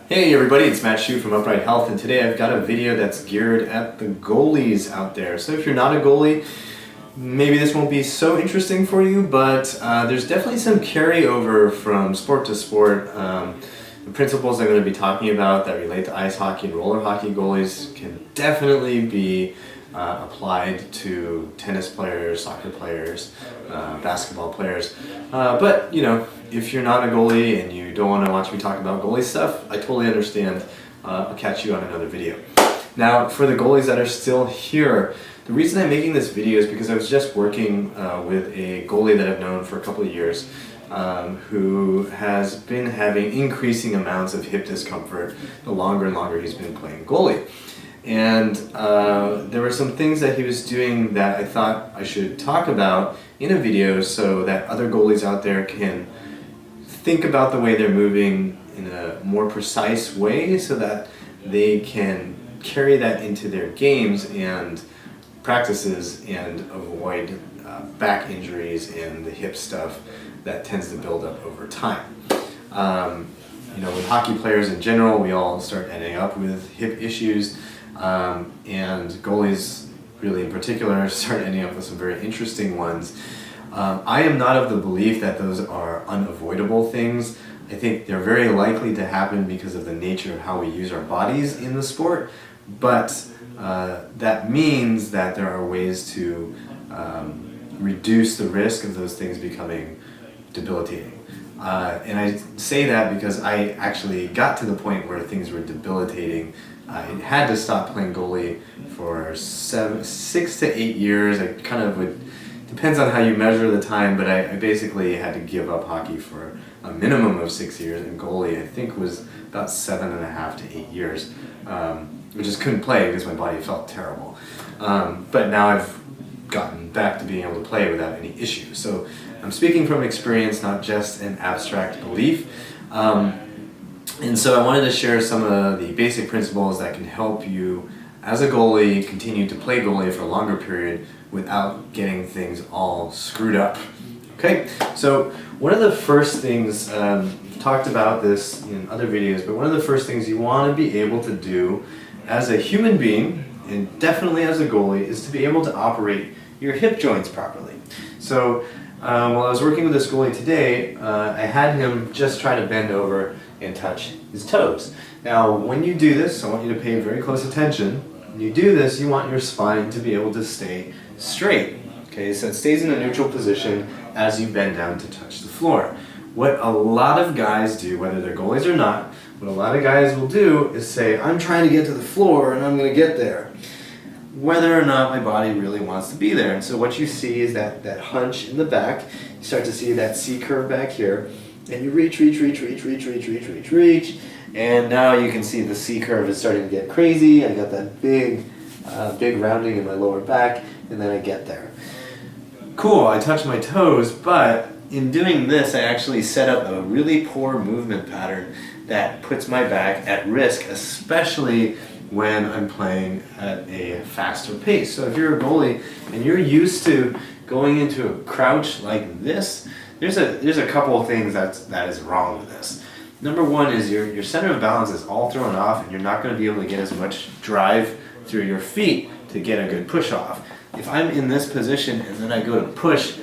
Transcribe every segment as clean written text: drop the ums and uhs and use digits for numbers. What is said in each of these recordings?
Hey everybody, it's Matt Shue from Upright Health, and today I've got a video that's geared at the goalies out there. So if you're not a goalie, maybe this won't be so interesting for you, but there's definitely some carryover from sport to sport. The principles I'm going to be talking about that relate to ice hockey and roller hockey goalies can definitely be applied to tennis players, soccer players, basketball players. But you know, if you're not a goalie and you don't want to watch me talk about goalie stuff, I totally understand. I'll catch you on another video. Now, for the goalies that are still here, the reason I'm making this video is because I was just working with a goalie that I've known for a couple of years who has been having increasing amounts of hip discomfort the longer and longer he's been playing goalie. And there were some things that he was doing that I thought I should talk about in a video so that other goalies out there can think about the way they're moving in a more precise way so that they can carry that into their games and practices and avoid back injuries and the hip stuff that tends to build up over time. You know, with hockey players in general, we all start ending up with hip issues. And goalies, really in particular, start ending up with some very interesting ones. I am not of the belief that those are unavoidable things. I think they're very likely to happen because of the nature of how we use our bodies in the sport, but that means that there are ways to reduce the risk of those things becoming debilitating. And I say that because I actually got to the point where things were debilitating. I had to stop playing goalie for 6 to 8 years. I kind of would, depends on how you measure the time, but I basically had to give up hockey for a minimum of 6 years, and goalie I think was about 7.5 to 8 years. I just couldn't play because my body felt terrible. But now I've gotten back to being able to play without any issue. So I'm speaking from experience, not just an abstract belief. And so I wanted to share some of the basic principles that can help you as a goalie continue to play goalie for a longer period without getting things all screwed up. Okay, so one of the first things, talked about this in other videos, but one of the first things you want to be able to do as a human being, and definitely as a goalie, is to be able to operate your hip joints properly. So while I was working with this goalie today, I had him just try to bend over and touch his toes. Now, when you do this, I want you to pay very close attention. When you do this, you want your spine to be able to stay straight. Okay, so it stays in a neutral position as you bend down to touch the floor. What a lot of guys do, whether they're goalies or not, what a lot of guys will do is say, I'm trying to get to the floor and I'm going to get there, whether or not my body really wants to be there. And so what you see is that hunch in the back. You start to see that C curve back here, and you reach, and now you can see the C curve is starting to get crazy. I got that big rounding in my lower back, and then I get there. Cool, I touch my toes, but in doing this, I actually set up a really poor movement pattern that puts my back at risk, especially when I'm playing at a faster pace. So if you're a goalie and you're used to going into a crouch like this, there's a couple of things that is wrong with this. Number one is your center of balance is all thrown off, and you're not going to be able to get as much drive through your feet to get a good push off. If I'm in this position and then I go to push,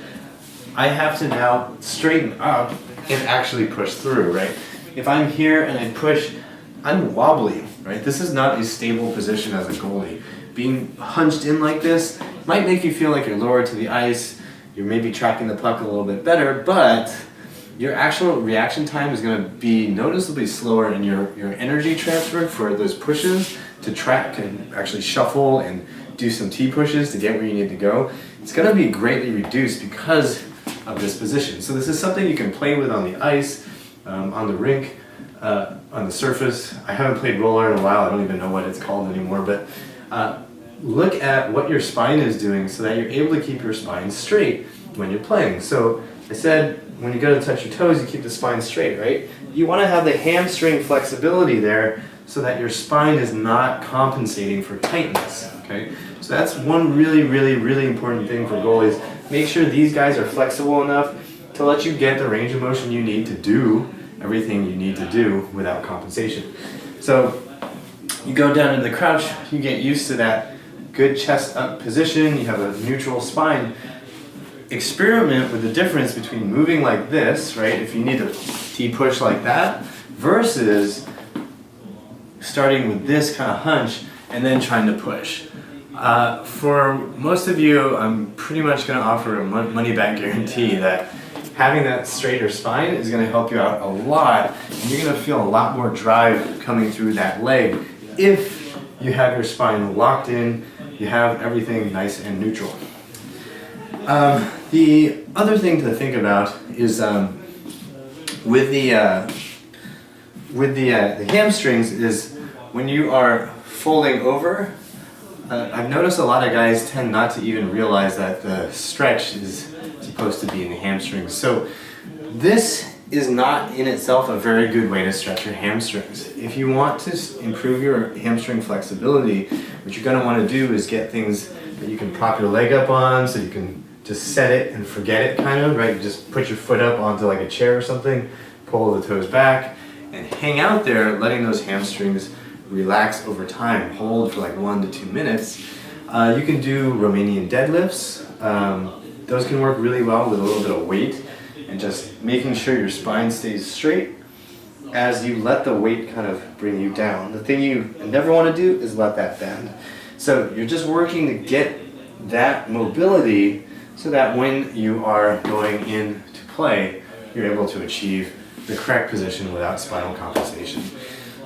I have to now straighten up and actually push through, right? If I'm here and I push, I'm wobbly, right? This is not a stable position as a goalie. Being hunched in like this might make you feel like you're lower to the ice. You're maybe tracking the puck a little bit better, but your actual reaction time is going to be noticeably slower, and your energy transfer for those pushes to track and actually shuffle and do some T-pushes to get where you need to go, it's going to be greatly reduced because of this position. So this is something you can play with on the ice, on the rink, on the surface. I haven't played roller in a while. I don't even know what it's called anymore, but look at what your spine is doing so that you're able to keep your spine straight when you're playing. So I said when you go to touch your toes, you keep the spine straight, right? You want to have the hamstring flexibility there so that your spine is not compensating for tightness, okay? So that's one really important thing for goalies. Make sure these guys are flexible enough to let you get the range of motion you need to do everything you need to do without compensation. So you go down into the crouch, you get used to that good chest up position, you have a neutral spine. Experiment with the difference between moving like this, right, if you need to T-push like that, versus starting with this kind of hunch and then trying to push. For most of you, I'm pretty much going to offer a money-back guarantee that having that straighter spine is going to help you out a lot, and you're going to feel a lot more drive coming through that leg if you have your spine locked in, you have everything nice and neutral. The other thing to think about is with the hamstrings is when you are folding over. I've noticed a lot of guys tend not to even realize that the stretch is supposed to be in the hamstrings. So this is not in itself a very good way to stretch your hamstrings. If you want to improve your hamstring flexibility, what you're going to want to do is get things that you can prop your leg up on, so you can just set it and forget it, kind of, right? You just put your foot up onto like a chair or something, pull the toes back, and hang out there, letting those hamstrings relax over time. Hold for like 1 to 2 minutes. You can do Romanian deadlifts. Those can work really well with a little bit of weight, and just making sure your spine stays straight as you let the weight kind of bring you down. The thing you never want to do is let that bend. So you're just working to get that mobility so that when you are going in to play, you're able to achieve the correct position without spinal compensation.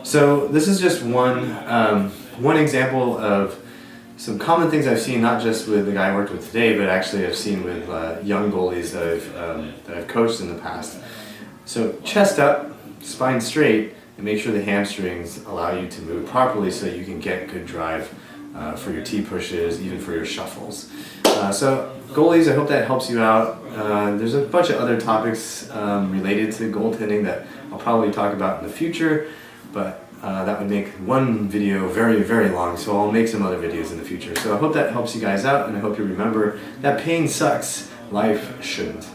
So this is just one example of some common things I've seen, not just with the guy I worked with today, but actually I've seen with young goalies that I've coached in the past. So chest up, spine straight, and make sure the hamstrings allow you to move properly so you can get good drive for your T-pushes, even for your shuffles. So goalies, I hope that helps you out. There's a bunch of other topics related to goaltending that I'll probably talk about in the future, but that would make one video very, very long, so I'll make some other videos in the future. So I hope that helps you guys out, and I hope you remember that pain sucks, life shouldn't.